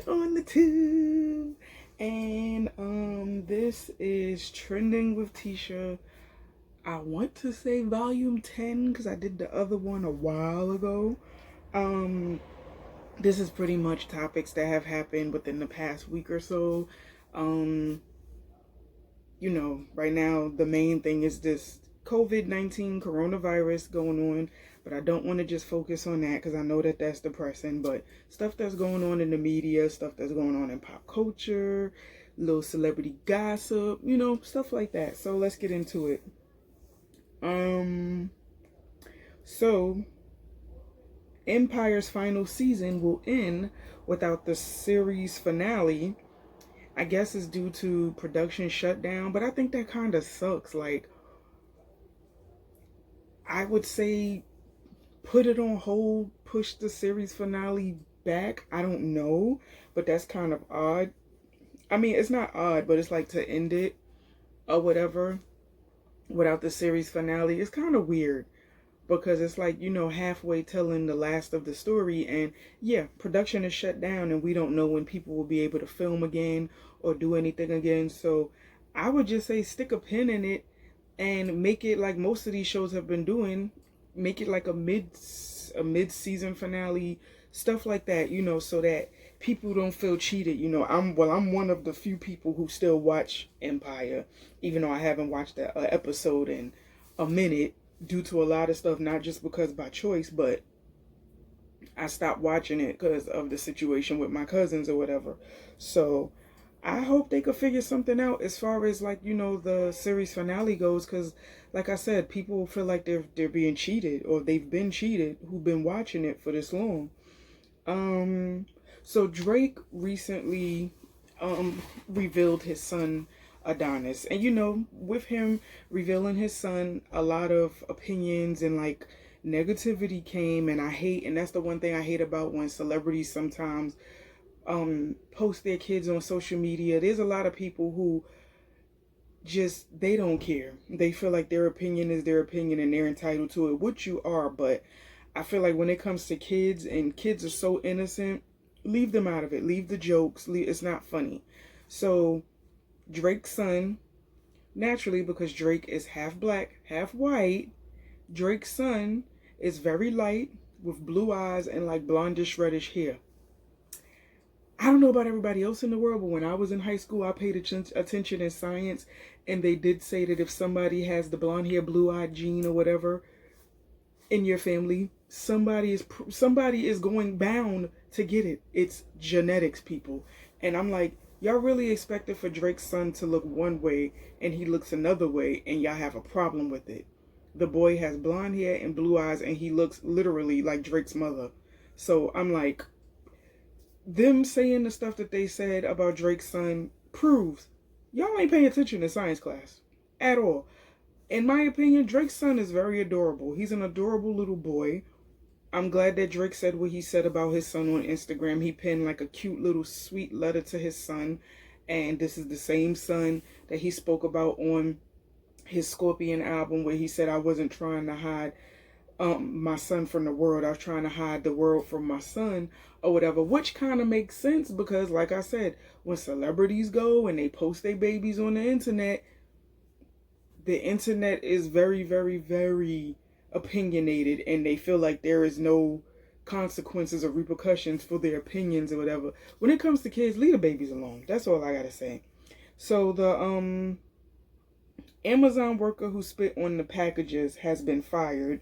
on the tube. And this is Trending with Teesha. I want to say volume 10 because I did the other one a while ago. This is pretty much topics that have happened within the past week or so. You know, right now the main thing is this COVID-19 coronavirus going on, but I don't want to just focus on that because I know that that's depressing, but stuff that's going on in the media, stuff that's going on in pop culture, little celebrity gossip, you know, stuff like that. So let's get into it. So Empire's final season will end without the series finale. I guess it's due to production shutdown, but I think that kind of sucks. Like, I would say put it on hold, push the series finale back. I don't know, but that's kind of odd. I mean, it's not odd, but it's like to end it or whatever without the series finale. It's kind of weird because it's like, you know, halfway telling the last of the story, and yeah, production is shut down and we don't know when people will be able to film again or do anything again. So I would just say stick a pin in it and make it like most of these shows have been doing. Make it like a mid-season finale, stuff like that, you know, so that people don't feel cheated. You know, I'm one of the few people who still watch Empire, even though I haven't watched that episode in a minute due to a lot of stuff, not just because by choice, but I stopped watching it because of the situation with my cousins or whatever. So I hope they could figure something out as far as, like, you know, the series finale goes, because like I said, people feel like they're being cheated, or they've been cheated who've been watching it for this long. So Drake recently revealed his son Adonis, and you know, with him revealing his son, a lot of opinions and like negativity came, and that's the one thing I hate about when celebrities sometimes post their kids on social media. There's a lot of people who just, they don't care. They feel like their opinion is their opinion and they're entitled to it, which you are, but I feel like when it comes to kids, and kids are so innocent, leave them out of it. Leave the jokes. It's not funny. So Drake's son, naturally, because Drake is half black, half white, Drake's son is very light with blue eyes and like blondish reddish hair. I don't know about everybody else in the world, but when I was in high school, I paid attention in science, and they did say that if somebody has the blonde hair, blue-eyed gene or whatever in your family, somebody is going bound to get it. It's genetics, people. And I'm like, y'all really expected for Drake's son to look one way and he looks another way, and y'all have a problem with it. The boy has blonde hair and blue eyes, and he looks literally like Drake's mother. So I'm like, them saying the stuff that they said about Drake's son proves y'all ain't paying attention in science class at all. In my opinion, Drake's son is very adorable. He's an adorable little boy. I'm glad that Drake said what he said about his son on Instagram. He penned like a cute little sweet letter to his son. And this is the same son that he spoke about on his Scorpion album, where he said, I wasn't trying to hide my son from the world. I was trying to hide the world from my son or whatever, which kind of makes sense because, like I said, when celebrities go and they post their babies on the internet is very, very, very opinionated, and they feel like there is no consequences or repercussions for their opinions or whatever. When it comes to kids, leave the babies alone. That's all I gotta say. So the Amazon worker who spit on the packages has been fired.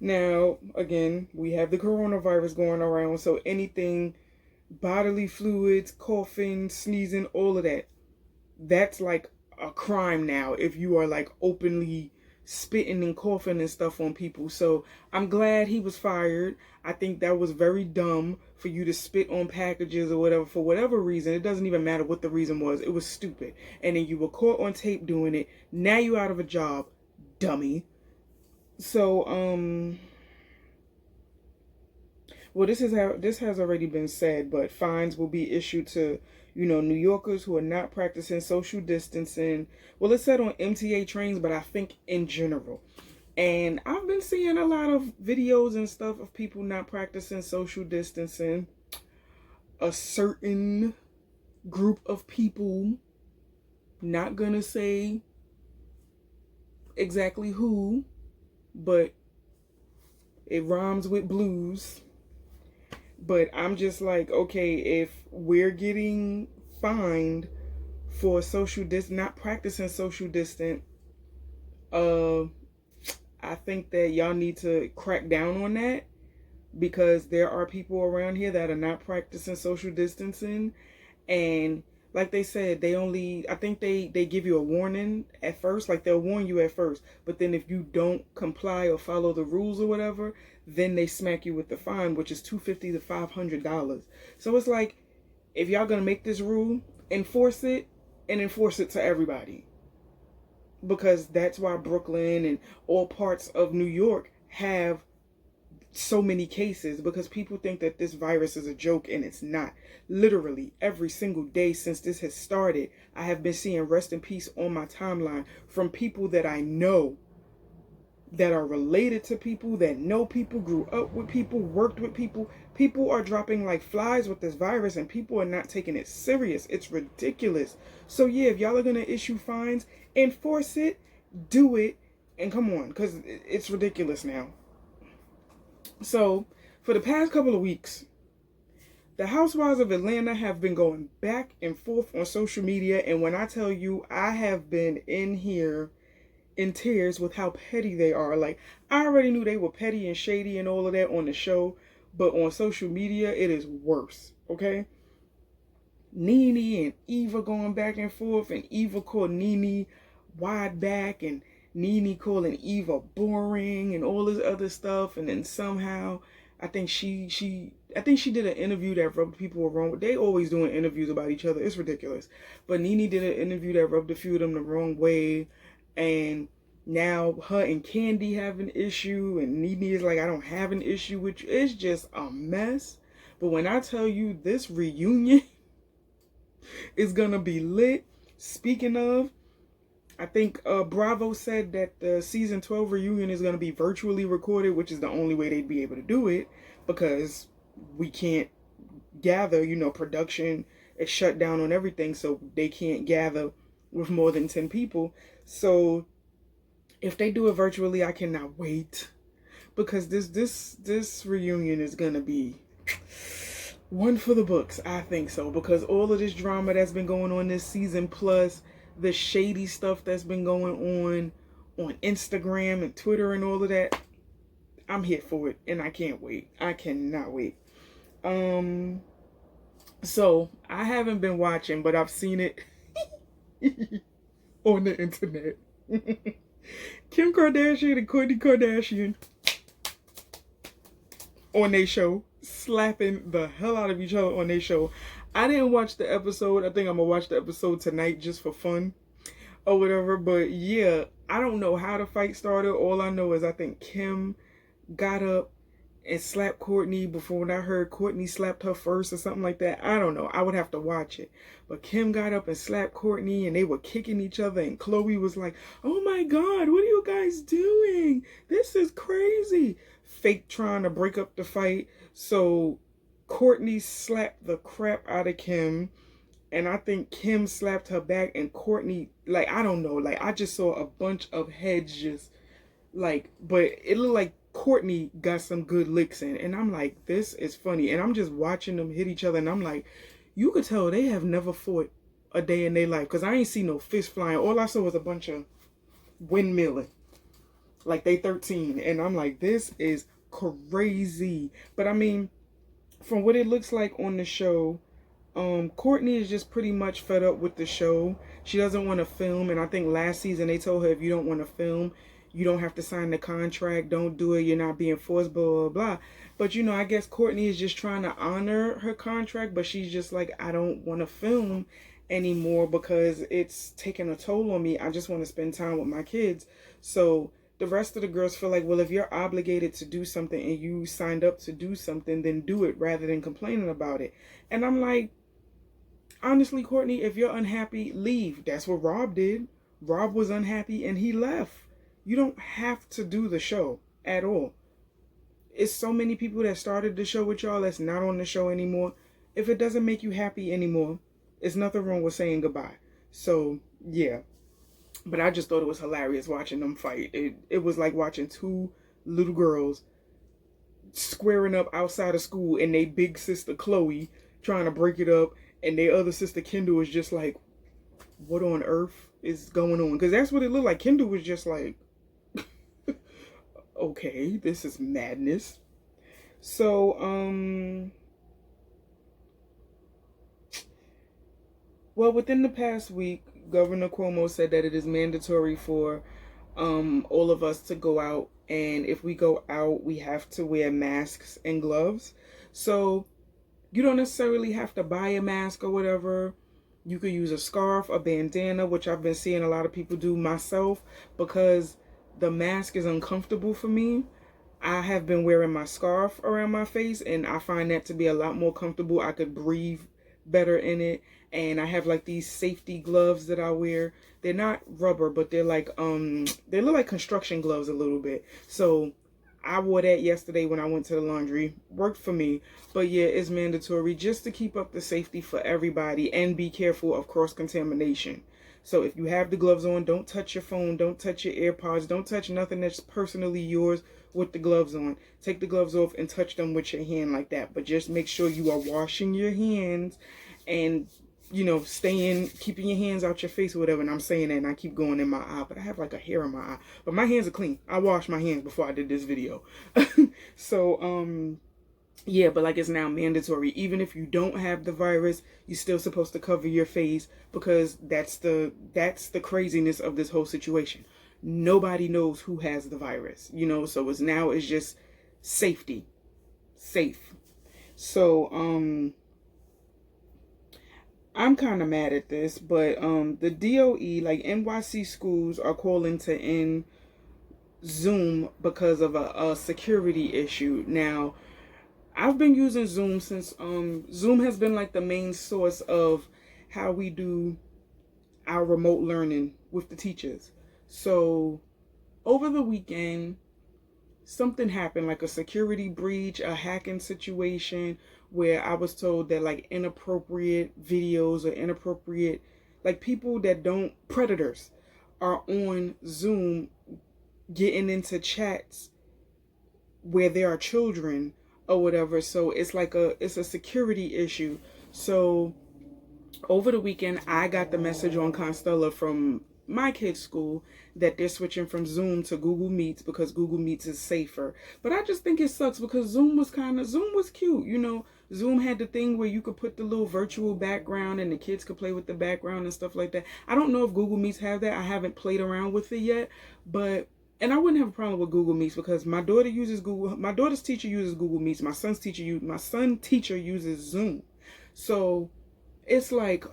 Now, again, we have the coronavirus going around, so anything, bodily fluids, coughing, sneezing, all of that, that's like a crime now if you are like openly spitting and coughing and stuff on people. So I'm glad he was fired. I think that was very dumb for you to spit on packages or whatever, for whatever reason. It doesn't even matter what the reason was. It was stupid. And then you were caught on tape doing it. Now you out of a job, dummy. So, well, this has already been said, but fines will be issued to, you know, New Yorkers who are not practicing social distancing. Well, it's said on MTA trains, but I think in general. And I've been seeing a lot of videos and stuff of people not practicing social distancing. a certain group of people, not gonna say exactly who, but it rhymes with blues. But I'm just like, okay, if we're getting fined for not practicing social distance, I think that y'all need to crack down on that, because there are people around here that are not practicing social distancing. And like they said, I think they give you a warning at first, like they'll warn you at first, but then if you don't comply or follow the rules or whatever, then they smack you with the fine, which is $250 to $500. So it's like, if y'all gonna make this rule, enforce it, and enforce it to everybody, because that's why Brooklyn and all parts of New York have so many cases, because people think that this virus is a joke, and it's not. Literally every single day since this has started, I have been seeing rest in peace on my timeline from people that I know, that are related to people, that know people, grew up with people, worked with people. People are dropping like flies with this virus, and people are not taking it serious. It's ridiculous. So yeah, if y'all are gonna issue fines, enforce it, do it, and come on, because it's ridiculous now. So, for the past couple of weeks, the Housewives of Atlanta have been going back and forth on social media, and when I tell you, I have been in here in tears with how petty they are. Like, I already knew they were petty and shady and all of that on the show, but on social media, it is worse, okay? Nene and Eva going back and forth, and Eva called Nene wide back, and Nene calling Eva boring and all this other stuff. And then somehow I think she did an interview that rubbed people wrong. They always doing interviews about each other. It's ridiculous. But Nene did an interview that rubbed a few of them the wrong way, and now her and Candy have an issue, and Nene is like, I don't have an issue with you. It's just a mess. But when I tell you, this reunion is gonna be lit. Speaking of, I think Bravo said that the season 12 reunion is going to be virtually recorded, which is the only way they'd be able to do it, because we can't gather, production is shut down on everything, so they can't gather with more than 10 people. So if they do it virtually, I cannot wait, because this reunion is going to be one for the books. I think so, because all of this drama that's been going on this season, plus the shady stuff that's been going on Instagram and Twitter and all of that, I'm here for it, and I can't wait. I cannot wait. So I haven't been watching, but I've seen it on the internet. Kim Kardashian and Kourtney Kardashian on their show, slapping the hell out of each other on their show. I didn't watch the episode. I think I'm gonna watch the episode tonight just for fun or whatever. But yeah, I don't know how the fight started. All I know is I think Kim got up and slapped Kourtney before, when I heard Kourtney slapped her first or something like that. I don't know. I would have to watch it. But Kim got up and slapped Kourtney, and they were kicking each other, and Chloe was like, oh my God, what are you guys doing? This is crazy. Fake trying to break up the fight. So Kourtney slapped the crap out of Kim, and I think Kim slapped her back, and Kourtney, like, I don't know, like, I just saw a bunch of heads just, like, but it looked like Kourtney got some good licks in, and I'm like, this is funny, and I'm just watching them hit each other, and I'm like, you could tell they have never fought a day in their life, because I ain't see no fist flying. All I saw was a bunch of windmilling, like they 13, and I'm like, this is crazy. But I mean, from what it looks like on the show, Kourtney is just pretty much fed up with the show. She doesn't want to film, and I think last season they told her, if you don't want to film, you don't have to sign the contract, don't do it, you're not being forced, blah, blah, blah. But I guess Kourtney is just trying to honor her contract, but she's just like, I don't want to film anymore because it's taking a toll on me. I just want to spend time with my kids. So the rest of the girls feel like, well, if you're obligated to do something and you signed up to do something, then do it rather than complaining about it. And I'm like, honestly, Kourtney, if you're unhappy, leave. That's what Rob did. Rob was unhappy and he left. You don't have to do the show at all. It's so many people that started the show with y'all that's not on the show anymore. if it doesn't make you happy anymore, it's nothing wrong with saying goodbye. So yeah, but I just thought it was hilarious watching them fight. It was like watching two little girls squaring up outside of school, and they big sister Chloe trying to break it up, and their other sister Kendall is just like, what on earth is going on? Because that's what it looked like. Kendall was just like, okay, this is madness. So well, within the past week, Governor Cuomo said that it is mandatory for all of us to go out, and if we go out, we have to wear masks and gloves. So you don't necessarily have to buy a mask or whatever. You could use a scarf, a bandana, which I've been seeing a lot of people do myself, because the mask is uncomfortable for me. I have been wearing my scarf around my face, and I find that to be a lot more comfortable. I could breathe better in it. And I have like these safety gloves that I wear. They're not rubber, but they're like they look like construction gloves a little bit. So I wore that yesterday when I went to the laundry. Worked for me. But yeah, it's mandatory just to keep up the safety for everybody, and be careful of cross-contamination. So if you have the gloves on, don't touch your phone, don't touch your AirPods, don't touch nothing that's personally yours with the gloves on. Take the gloves off and touch them with your hand like that. But just make sure you are washing your hands and, you know, keeping your hands out your face or whatever. And I'm saying that and I keep going in my eye, but I have like a hair in my eye. But my hands are clean. I washed my hands before I did this video. So, yeah, but like it's now mandatory. Even if you don't have the virus, you're still supposed to cover your face, because that's the craziness of this whole situation. Nobody knows who has the virus, you know, so it's just safety. Safe. So, I'm kind of mad at this, but the DOE, like NYC schools, are calling to end Zoom because of a security issue. Now, I've been using Zoom since Zoom has been like the main source of how we do our remote learning with the teachers. So over the weekend, something happened, like a security breach, a hacking situation, where I was told that like inappropriate videos or inappropriate, like people that predators are on Zoom getting into chats where there are children or whatever. So it's like it's a security issue. So over the weekend, I got the message on Constella from my kids' school that they're switching from Zoom to Google Meets because Google Meets is safer. But I just think it sucks because Zoom was cute, you know. Zoom had the thing where you could put the little virtual background and the kids could play with the background and stuff like that. I don't know if Google Meets have that. I haven't played around with it yet, and I wouldn't have a problem with Google Meets because my daughter's teacher uses Google Meets. My son's teacher uses Zoom. So it's like,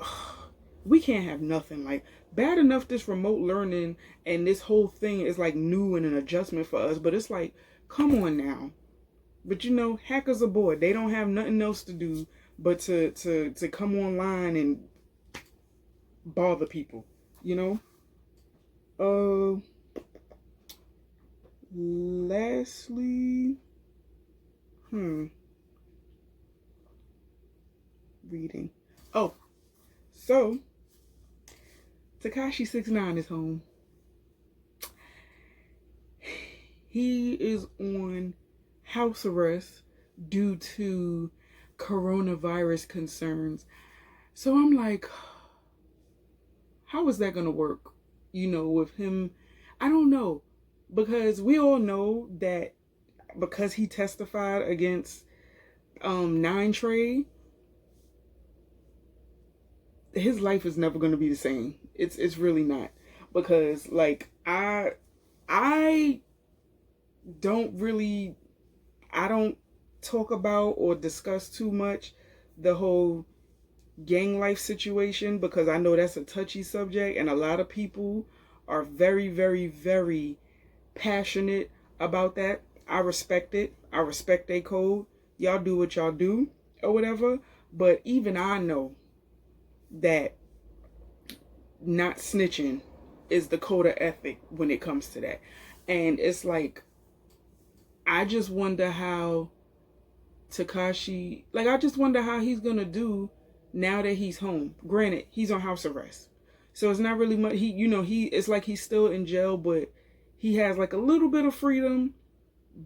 we can't have nothing. Like, bad enough this remote learning and this whole thing is like new and an adjustment for us, but it's like, come on now. But you know, hackers are bored. They don't have nothing else to do but to come online and bother people, you know? Lastly, reading. Oh, so Tekashi 6ix9ine is home. He is on house arrest due to coronavirus concerns. So I'm like, how is that gonna work? You know, with him, I don't know. Because we all know that because he testified against 9Trey, his life is never going to be the same. It's really not. Because like I don't talk about or discuss too much the whole gang life situation, because I know that's a touchy subject and a lot of people are very, very, very passionate about that. I respect it. I respect their code. Y'all do what y'all do or whatever. But even I know that not snitching is the code of ethic when it comes to that. And it's like, I just wonder how Tekashi, like, I just wonder how he's gonna do now that he's home. Granted, he's on house arrest, so it's not really much. It's like he's still in jail, but he has like a little bit of freedom,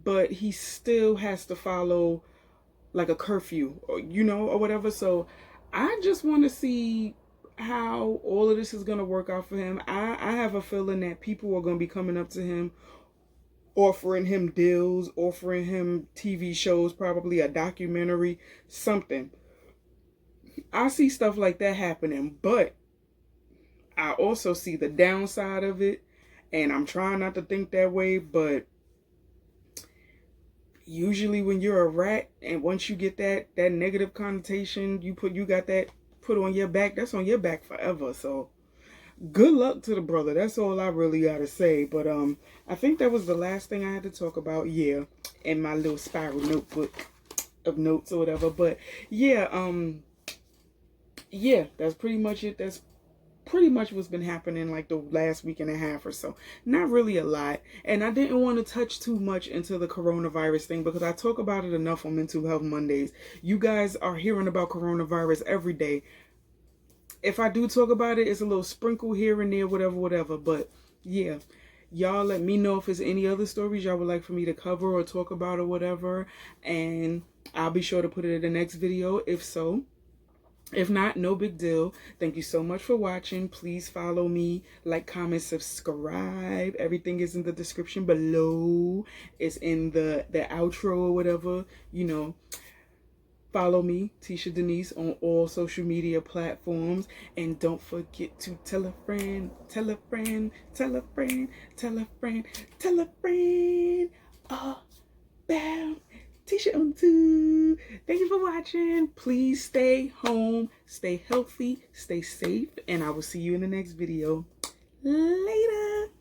but he still has to follow like a curfew, or whatever. So I just want to see how all of this is going to work out for him. I have a feeling that people are going to be coming up to him, offering him deals, offering him TV shows, probably a documentary, something. I see stuff like that happening, but I also see the downside of it, and I'm trying not to think that way, but usually when you're a rat, and once you get that negative connotation, you got that put on your back, that's on your back forever. So good luck to the brother. That's all I really gotta say. But I think that was the last thing I had to talk about, in my little spiral notebook of notes or whatever. But yeah, that's pretty much it. That's pretty much what's been happening like the last week and a half or so. Not really a lot. And I didn't want to touch too much into the coronavirus thing because I talk about it enough on Mental Health Mondays. You guys are hearing about coronavirus every day. If I do talk about it, it's a little sprinkle here and there, whatever. But yeah, y'all let me know if there's any other stories y'all would like for me to cover or talk about or whatever. And I'll be sure to put it in the next video if so. If not, no big deal. Thank you so much for watching. Please follow me, like, comment, subscribe. Everything is in the description below. It's in the outro or whatever. Follow me, Teesha Denise, on all social media platforms. And don't forget to tell a friend, tell a friend, tell a friend, tell a friend, tell a friend about Teesha on 2. Thank you for watching. Please stay home, stay healthy, stay safe, and I will see you in the next video. Later.